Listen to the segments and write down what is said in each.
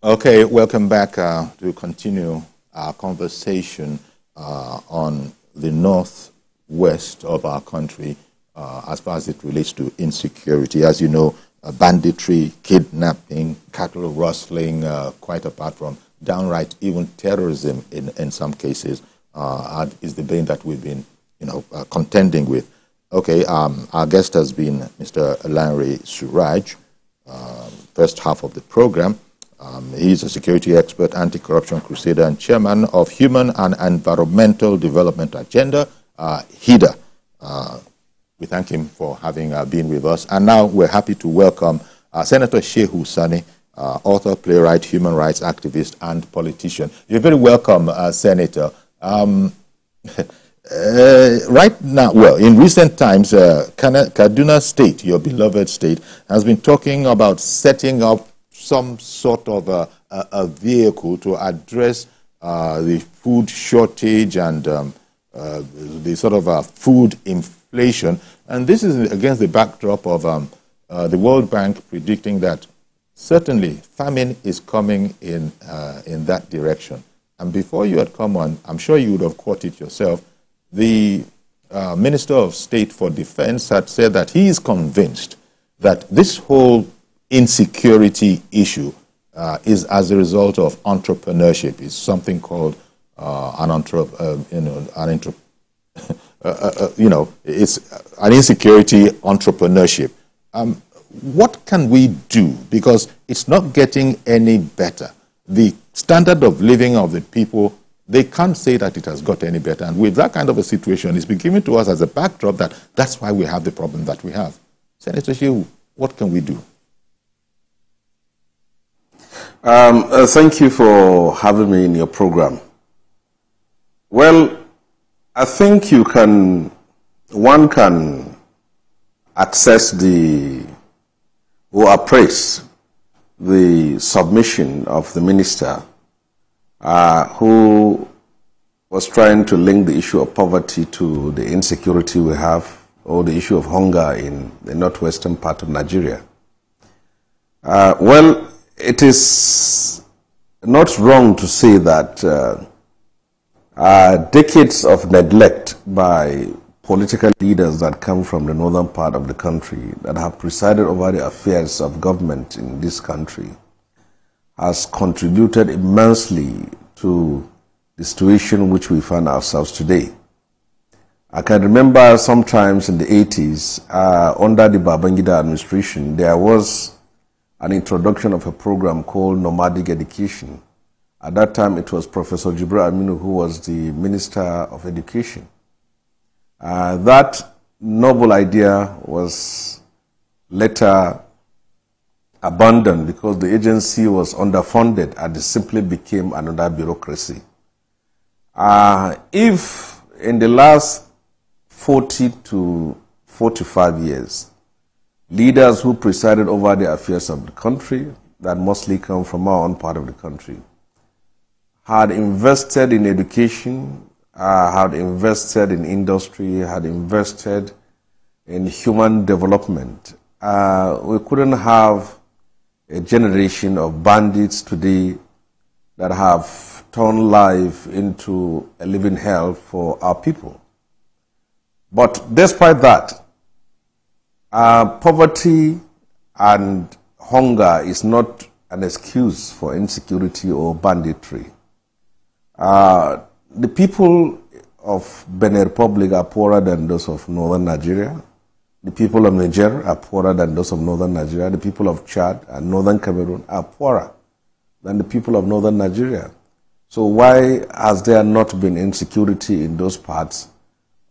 Okay, welcome back to continue our conversation on the northwest of our country as far as it relates to insecurity. As you know, banditry, kidnapping, cattle rustling, quite apart from downright even terrorism in some cases, is the bane that we've been contending with. Okay, our guest has been Mr. Lanre Suraj, first half of the program. He's a security expert, anti-corruption crusader, and chairman of Human and Environmental Development Agenda, HEDA. We thank him for having been with us. And now we're happy to welcome Senator Shehu Sani, author, playwright, human rights activist, and politician. You're very welcome, Senator. Right now, well, in recent times, Kaduna State, your beloved state, has been talking about setting up some sort of a vehicle to address the food shortage and the sort of food inflation. And this is against the backdrop of the World Bank predicting that certainly famine is coming in that direction. And before you had come on, I'm sure you would have caught it yourself, the Minister of State for Defense had said that he is convinced that this whole insecurity issue is as a result of entrepreneurship. It's something called it's an insecurity entrepreneurship. What can we do? Because it's not getting any better. The standard of living of the people, they can't say that it has got any better. And with that kind of a situation, it's been given to us as a backdrop that that's why we have the problem that we have. Senator Shehu, what can we do? Thank you for having me in your program. Well, I think one can access or appraise the submission of the minister who was trying to link the issue of poverty to the insecurity we have, or the issue of hunger in the northwestern part of Nigeria. Well, it is not wrong to say that decades of neglect by political leaders that come from the northern part of the country that have presided over the affairs of government in this country has contributed immensely to the situation in which we find ourselves today. I can remember sometimes in the 80s, under the Babangida administration, there was an introduction of a program called Nomadic Education. At that time, it was Professor Jibril Aminu who was the Minister of Education. That noble idea was later abandoned because the agency was underfunded and it simply became another bureaucracy. If in the last 40 to 45 years, leaders who presided over the affairs of the country, that mostly come from our own part of the country, had invested in education, had invested in industry, had invested in human development, we couldn't have a generation of bandits today that have turned life into a living hell for our people. But despite that, poverty and hunger is not an excuse for insecurity or banditry. The people of Benin Republic are poorer than those of northern Nigeria. The people of Niger are poorer than those of northern Nigeria. The people of Chad and northern Cameroon are poorer than the people of northern Nigeria. So why has there not been insecurity in those parts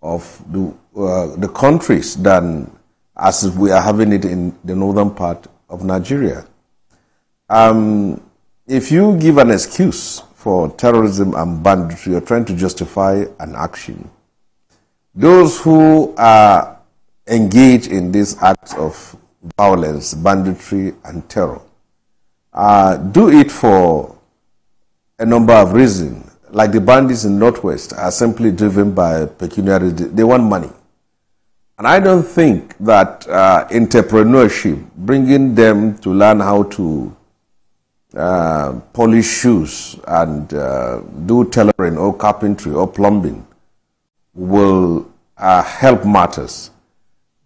of the countries than as we are having it in the northern part of Nigeria? If you give an excuse for terrorism and banditry, you're trying to justify an action. Those who are engaged in these acts of violence, banditry, and terror do it for a number of reasons. Like the bandits in Northwest are simply driven by pecuniary, they want money. And I don't think that entrepreneurship, bringing them to learn how to polish shoes and do tailoring or carpentry or plumbing will help matters.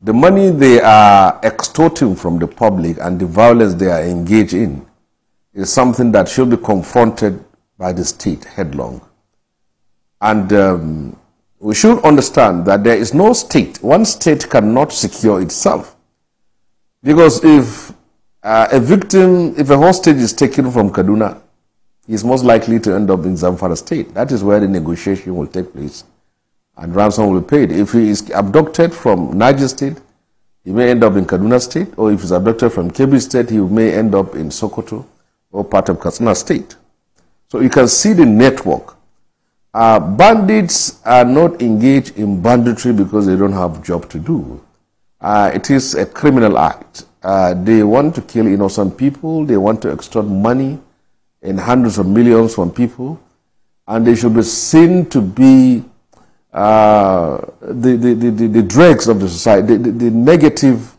The money they are extorting from the public and the violence they are engaged in is something that should be confronted by the state headlong. And we should understand that there is no state. One state cannot secure itself. Because if if a hostage is taken from Kaduna, he is most likely to end up in Zamfara state. That is where the negotiation will take place and ransom will be paid. If he is abducted from Niger state, he may end up in Kaduna state, or if he is abducted from Kebbi state, he may end up in Sokoto or part of Katsina state. So you can see the network. Bandits are not engaged in banditry because they don't have job to do. It is a criminal act. They want to kill innocent people. They want to extort money in hundreds of millions from people. And they should be seen to be the dregs of the society, the negative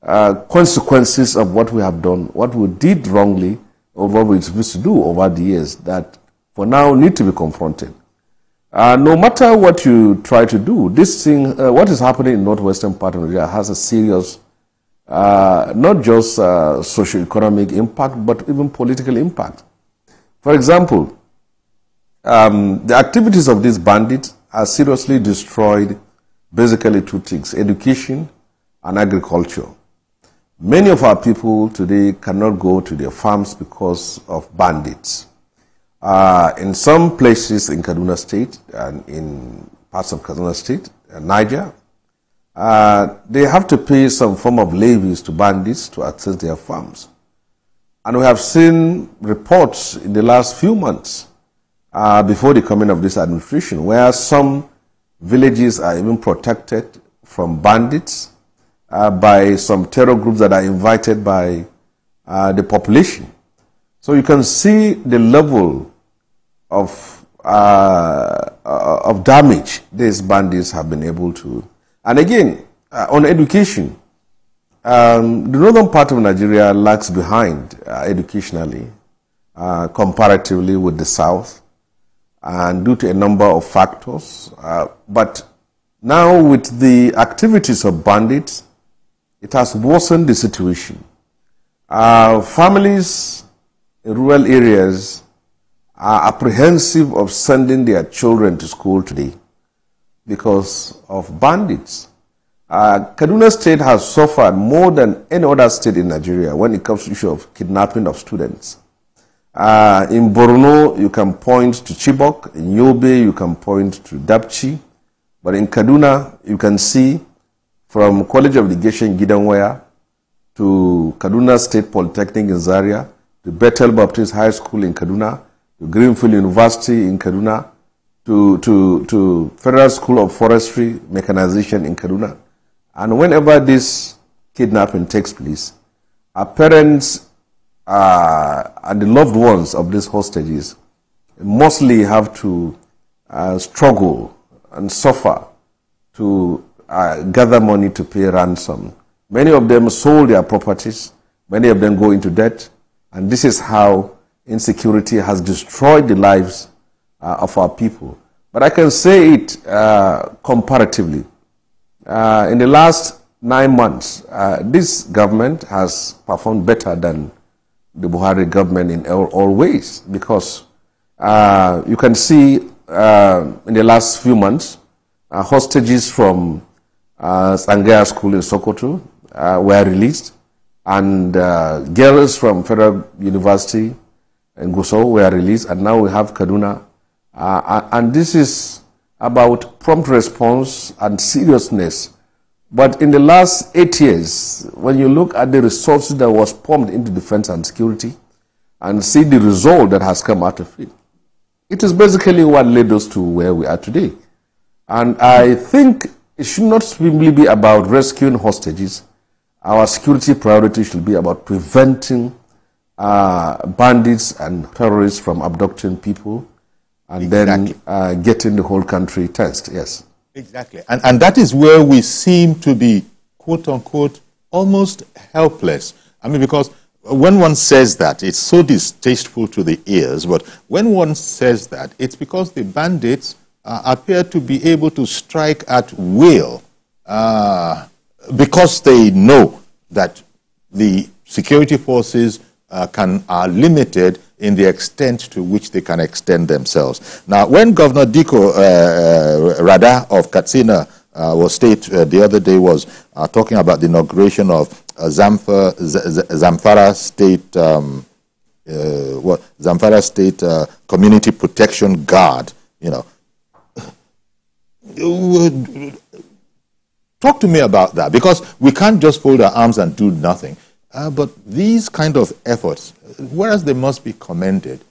consequences of what we have done, what we did wrongly, or what we're supposed to do over the years that for now need to be confronted. No matter what you try to do, this thing, what is happening in northwestern part of Nigeria has a serious, not just socio-economic impact, but even political impact. For example, the activities of these bandits are seriously destroyed basically two things: education and agriculture. Many of our people today cannot go to their farms because of bandits. In some places in Kaduna State and in parts of Kaduna State and Niger, they have to pay some form of levies to bandits to access their farms. And we have seen reports in the last few months before the coming of this administration where some villages are even protected from bandits by some terror groups that are invited by the population. So you can see the level of damage these bandits have been able to. And again, on education, the northern part of Nigeria lags behind educationally comparatively with the south, and due to a number of factors. But now with the activities of bandits, it has worsened the situation. Families in rural areas are apprehensive of sending their children to school today because of bandits. Kaduna State has suffered more than any other state in Nigeria when it comes to the issue of kidnapping of students. In Borno, you can point to Chibok. In Yobe, you can point to Dapchi. But in Kaduna, you can see from College of Education Gidanwaya to Kaduna State Polytechnic in Zaria, to Bethel Baptist High School in Kaduna, to Greenfield University in Kaduna, to Federal School of Forestry Mechanization in Kaduna. And whenever this kidnapping takes place, our parents and the loved ones of these hostages mostly have to struggle and suffer to gather money to pay ransom. Many of them sold their properties, many of them go into debt, and this is how insecurity has destroyed the lives of our people. But I can say it comparatively. In the last 9 months, this government has performed better than the Buhari government in all ways, because you can see in the last few months, hostages from Sangaya School in Sokoto were released, and girls from Federal University in Gusau were released, and now we have Kaduna. And this is about prompt response and seriousness. But in the last 8 years, when you look at the resources that was pumped into defense and security and see the result that has come out of it, it is basically what led us to where we are today. And I think it should not simply be about rescuing hostages. Our security priority should be about preventing bandits and terrorists from abducting people and then getting the whole country tensed. Yes. Exactly. And that is where we seem to be, quote unquote, almost helpless. I mean, because when one says that, it's so distasteful to the ears, but when one says that, it's because the bandits appear to be able to strike at will because they know that the security forces are limited in the extent to which they can extend themselves. Now, when Governor Diko Rada of Katsina the other day was talking about the inauguration of Zamfara State Zamfara State Community Protection Guard, talk to me about that, because we can't just fold our arms and do nothing. But these kind of efforts, whereas they must be commended,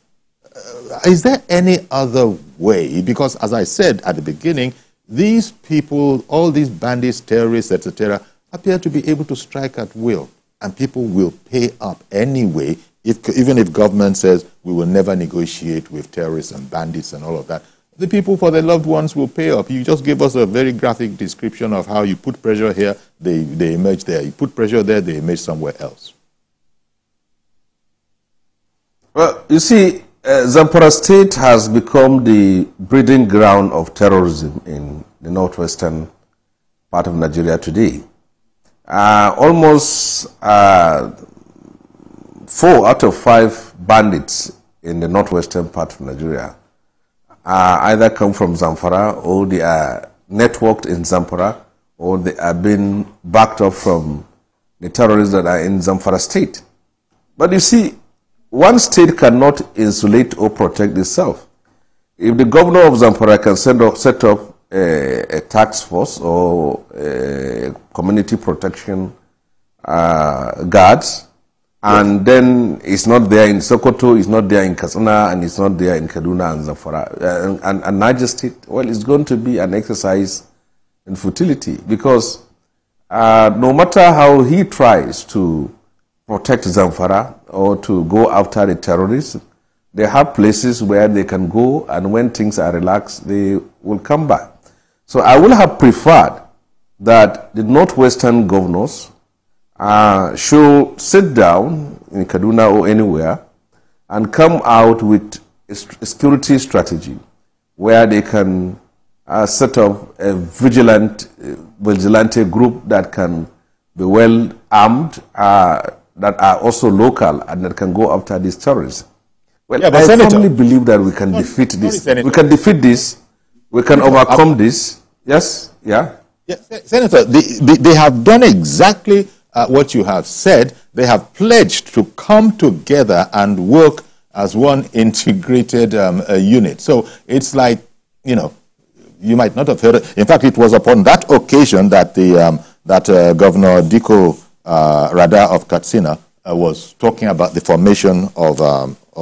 is there any other way? Because as I said at the beginning, these people, all these bandits, terrorists, etc., appear to be able to strike at will, and people will pay up anyway, even if government says we will never negotiate with terrorists and bandits and all of that. The people for their loved ones will pay up. You just gave us a very graphic description of how you put pressure here, they emerge there. You put pressure there, they emerge somewhere else. Well, you see, Zamfara State has become the breeding ground of terrorism in the northwestern part of Nigeria today. Almost 4 out of 5 bandits in the northwestern part of Nigeria either come from Zamfara, or they are networked in Zamfara, or they are being backed up from the terrorists that are in Zamfara State. But you see, one state cannot insulate or protect itself. If the governor of Zamfara can set up a task force or a community protection guards, and then it's not there in Sokoto, it's not there in Katsina, and it's not there in Kaduna and Zamfara and Niger State, well, it's going to be an exercise in futility, because no matter how he tries to protect Zamfara or to go after the terrorists, they have places where they can go, and when things are relaxed, they will come back. So I would have preferred that the northwestern governors should sit down in Kaduna or anywhere and come out with a security strategy where they can set up a vigilante group that can be well armed, that are also local, and that can go after these terrorists. Well, I firmly believe that we can defeat this. We can defeat this. We can overcome this. Yes? Yeah? Senator, they have done exactly what you have said. They have pledged to come together and work as one integrated unit. So it's like, you might not have heard it. In fact, it was upon that occasion that Governor Diko Rada of Katsina was talking about the formation of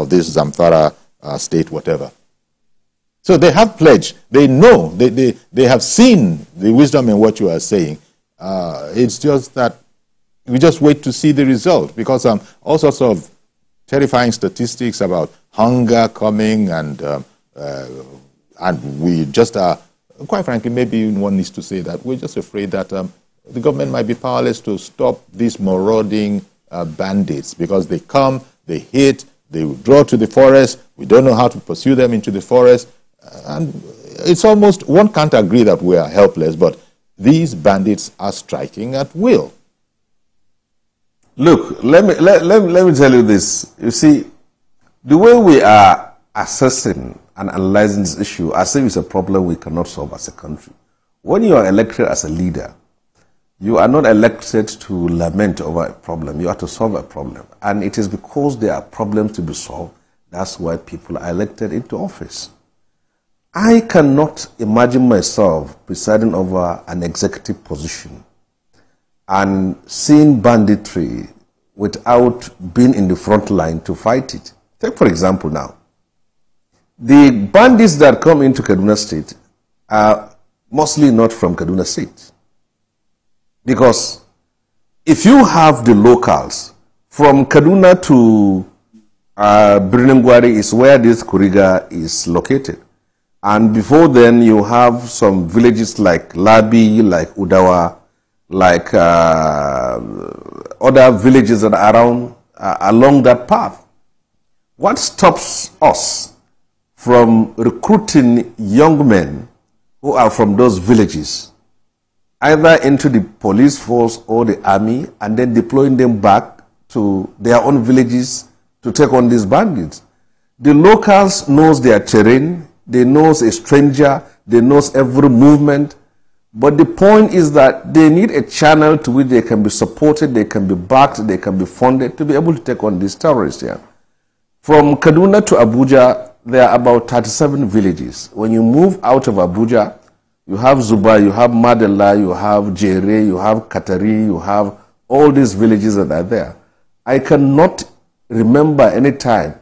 this Zamfara state, whatever. So they have pledged. They know. They have seen the wisdom in what you are saying. It's just that we just wait to see the result, because all sorts of terrifying statistics about hunger coming, and we just are, quite frankly, maybe one needs to say that we're just afraid that the government might be powerless to stop these marauding bandits, because they come, they hit, they withdraw to the forest. We don't know how to pursue them into the forest. And it's almost, one can't agree that we are helpless, but these bandits are striking at will. Look, let me tell you this. You see, the way we are assessing and analyzing this issue as if it's a problem we cannot solve as a country. When you are elected as a leader, you are not elected to lament over a problem. You are to solve a problem. And it is because there are problems to be solved, that's why people are elected into office. I cannot imagine myself presiding over an executive position and seeing banditry without being in the front line to fight it. Take, for example, now, the bandits that come into Kaduna State are mostly not from Kaduna State. Because if you have the locals, from Kaduna to Birningwari is where this Kuriga is located. And before then, you have some villages like Labi, like Udawa, like other villages that are around along that path. What stops us from recruiting young men who are from those villages, either into the police force or the army, and then deploying them back to their own villages to take on these bandits? The locals knows their terrain, they knows a stranger, they knows every movement, but the point is that they need a channel to which they can be supported, they can be backed, they can be funded to be able to take on these terrorists here. From Kaduna to Abuja, there are about 37 villages. When you move out of Abuja, you have Zuba, you have Madela, you have Jere, you have Katari, you have all these villages that are there. I cannot remember any time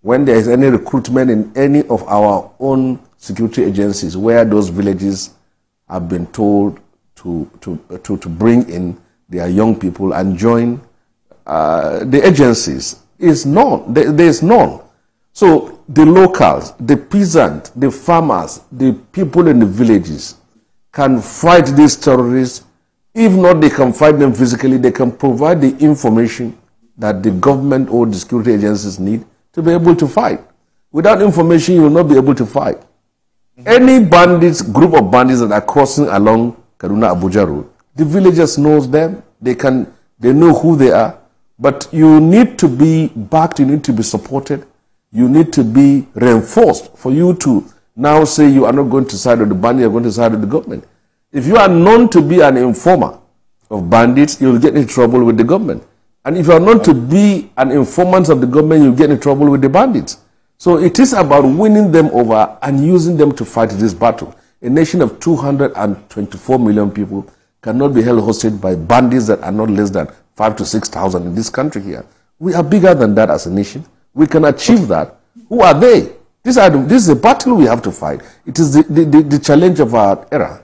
when there is any recruitment in any of our own security agencies where those villages have been told to bring in their young people and join the agencies. Is none. There is none. So the locals, the peasants, the farmers, the people in the villages can fight these terrorists. If not, they can fight them physically. They can provide the information that the government or the security agencies need to be able to fight. Without information, you will not be able to fight. Any bandits, group of bandits that are crossing along Kaduna-Abuja road, the villagers knows them. They know who they are. But you need to be backed, you need to be supported, you need to be reinforced for you to now say you are not going to side with the bandit, you are going to side with the government. If you are known to be an informer of bandits, you will get in trouble with the government. And if you are known to be an informant of the government, you will get in trouble with the bandits. So it is about winning them over and using them to fight this battle. A nation of 224 million people cannot be held hostage by bandits that are not less than 5,000 to 6,000 in this country here. We are bigger than that as a nation. We can achieve that. Who are they? This is a battle we have to fight. It is the challenge of our era.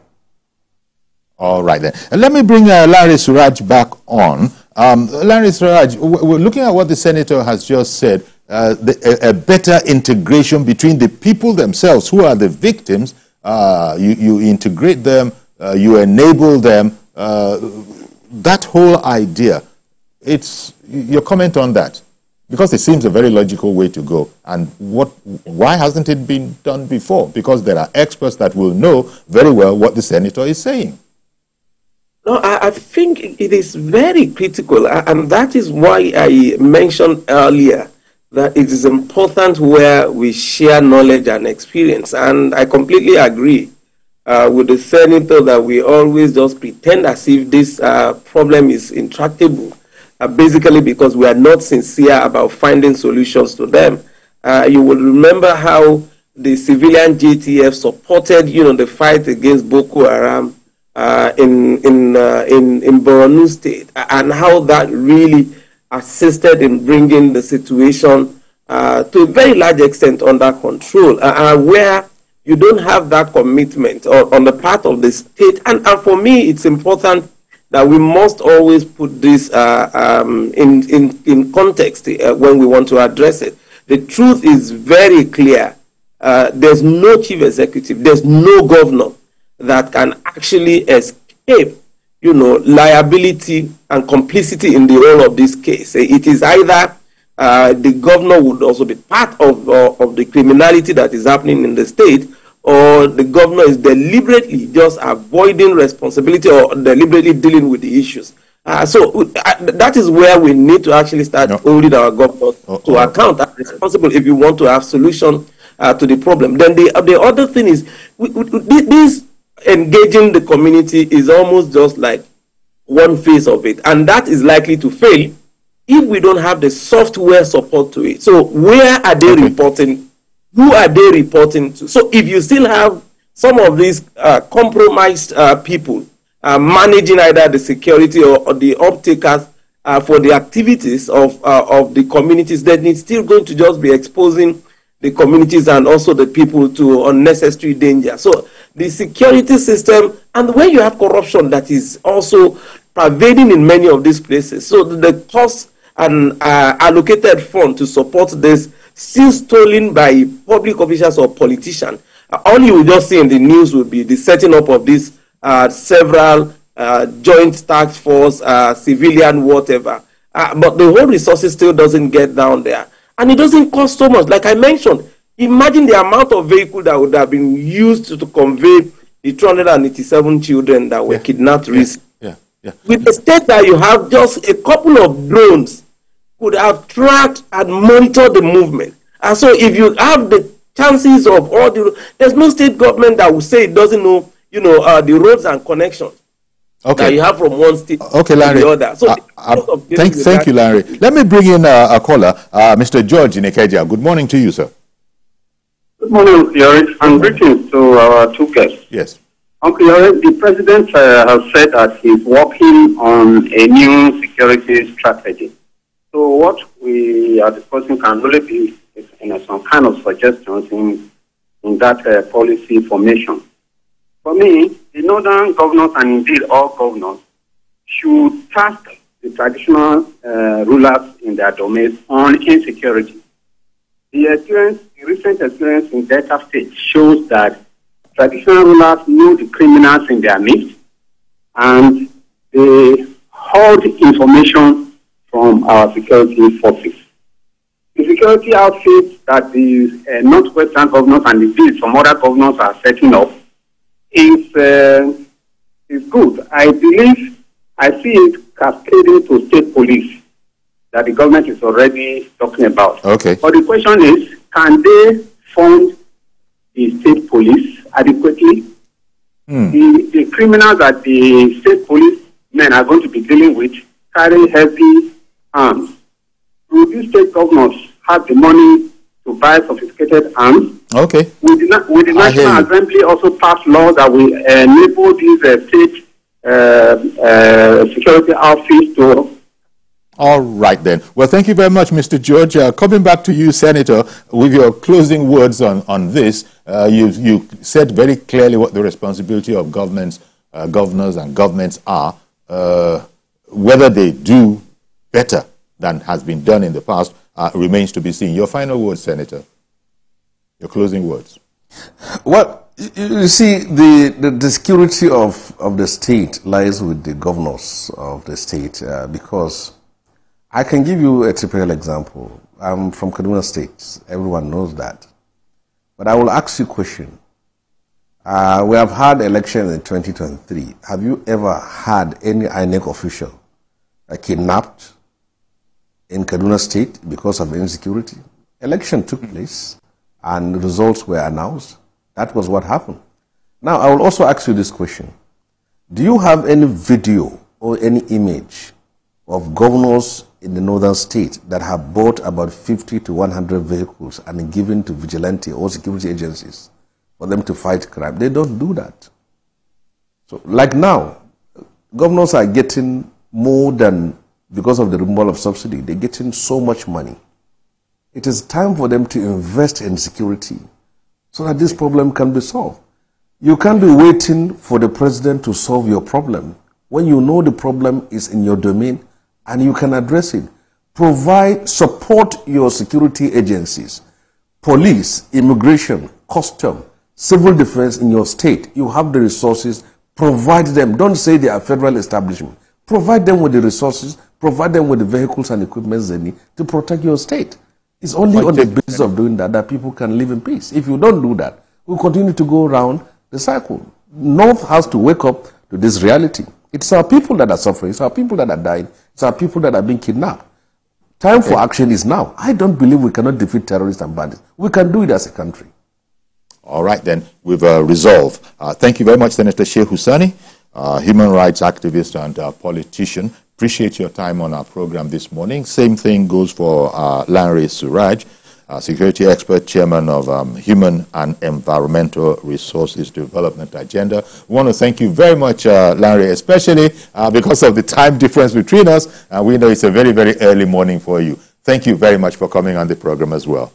All right then. And let me bring Larry Suraj back on. Larry Suraj, we're looking at what the senator has just said, a better integration between the people themselves who are the victims. You integrate them, you enable them. That whole idea, it's your comment on that, because it seems a very logical way to go. And why hasn't it been done before? Because there are experts that will know very well what the senator is saying. No, I think it is very critical, and that is why I mentioned earlier that it is important where we share knowledge and experience. And I completely agree with the senator that we always just pretend as if this problem is intractable, basically because we are not sincere about finding solutions to them. You will remember how the civilian JTF supported, the fight against Boko Haram in Borno State, and how that really assisted in bringing the situation to a very large extent under control, where you don't have that commitment on the part of the state. And for me, it's important that we must always put this in context when we want to address it. The truth is very clear. There's no chief executive, there's no governor that can actually escape, liability and complicity in the whole of this case. It is either the governor would also be part of the criminality that is happening in the state, or the governor is deliberately just avoiding responsibility or deliberately dealing with the issues. So that is where we need to actually start holding our governor to account as responsible if you want to have solution to the problem. Then the other thing is, this engaging the community is almost just like one phase of it, and that is likely to fail if we don't have the software support to it. So where are they reporting? Who are they reporting to? So if you still have some of these compromised people managing either the security or the uptakers for the activities of the communities, then it's still going to just be exposing the communities and also the people to unnecessary danger. So the security system, and when you have corruption that is also pervading in many of these places, so the cost and allocated fund to support this still stolen by public officials or politicians. All you will just see in the news will be the setting up of these several joint task force, civilian, whatever. but the whole resources still doesn't get down there. And it doesn't cost so much. Like I mentioned, imagine the amount of vehicle that would have been used to convey the 287 children that were kidnapped recently. With the state that you have, just a couple of drones could have tracked and monitored the movement. And so if you have the chances of all there's no state government that will say it doesn't know, the roads and connections that you have from one state to the other. So thank you, Larry. Let me bring in a caller, Mr. George in Ikeja. Good morning to you, sir. Good morning, Yori, and greetings to our two guests. Yes. Uncle Yori, the president has said that he's working on a new security strategy. So what we are discussing can only be some kind of suggestions in that policy formation. For me, the northern governors and indeed all governors should task the traditional rulers in their domains on insecurity. The recent experience in Delta State shows that traditional rulers know the criminals in their midst and they hold information from our security forces. The security outfit that the northwestern governors and indeed some other governors are setting up is good. I believe I see it cascading to state police that the government is already talking about. Okay. But the question is, can they fund the state police adequately? The criminals that the state police men are going to be dealing with carry heavy arms. Will these state governors have the money to buy sophisticated arms? Okay. Will the National Assembly also pass laws that will enable these state security outfits to... All right, then. Well, thank you very much, Mr. George. Coming back to you, Senator, with your closing words on this, you said very clearly what the responsibility of governors and governments are. Whether they do better than has been done in the past remains to be seen. Your final words, Senator. Your closing words. Well, you see, the security of the state lies with the governors of the state because I can give you a typical example. I'm from Kaduna State. Everyone knows that. But I will ask you a question. We have had elections in 2023. Have you ever had any INEC official kidnapped in Kaduna State because of insecurity? Election took place and results were announced. That was what happened. Now, I will also ask you this question. Do you have any video or any image of governors in the northern state that have bought about 50 to 100 vehicles and given to vigilante or security agencies for them to fight crime? They don't do that. So, like now, governors are getting more than, because of the removal of subsidy, they're getting so much money. It is time for them to invest in security so that this problem can be solved. You can't be waiting for the president to solve your problem when you know the problem is in your domain and you can address it. Support your security agencies, police, immigration, custom, civil defense in your state. You have the resources, provide them. Don't say they are federal establishment. Provide them with the resources, provide them with the vehicles and equipment they need to protect your state. It's only on the basis of doing that people can live in peace. If you don't do that, we'll continue to go around the cycle. North has to wake up to this reality. It's our people that are suffering. It's our people that are dying. It's our people that are being kidnapped. Time for action is now. I don't believe we cannot defeat terrorists and bandits. We can do it as a country. All right, then, with resolve. Thank you very much, Senator Shehu Sani, human rights activist and politician. Appreciate your time on our program this morning. Same thing goes for Larry Suraj, security expert, chairman of Human and Environmental Resources Development Agenda. We want to thank you very much, Larry, especially because of the time difference between us. We know it's a very, very early morning for you. Thank you very much for coming on the program as well.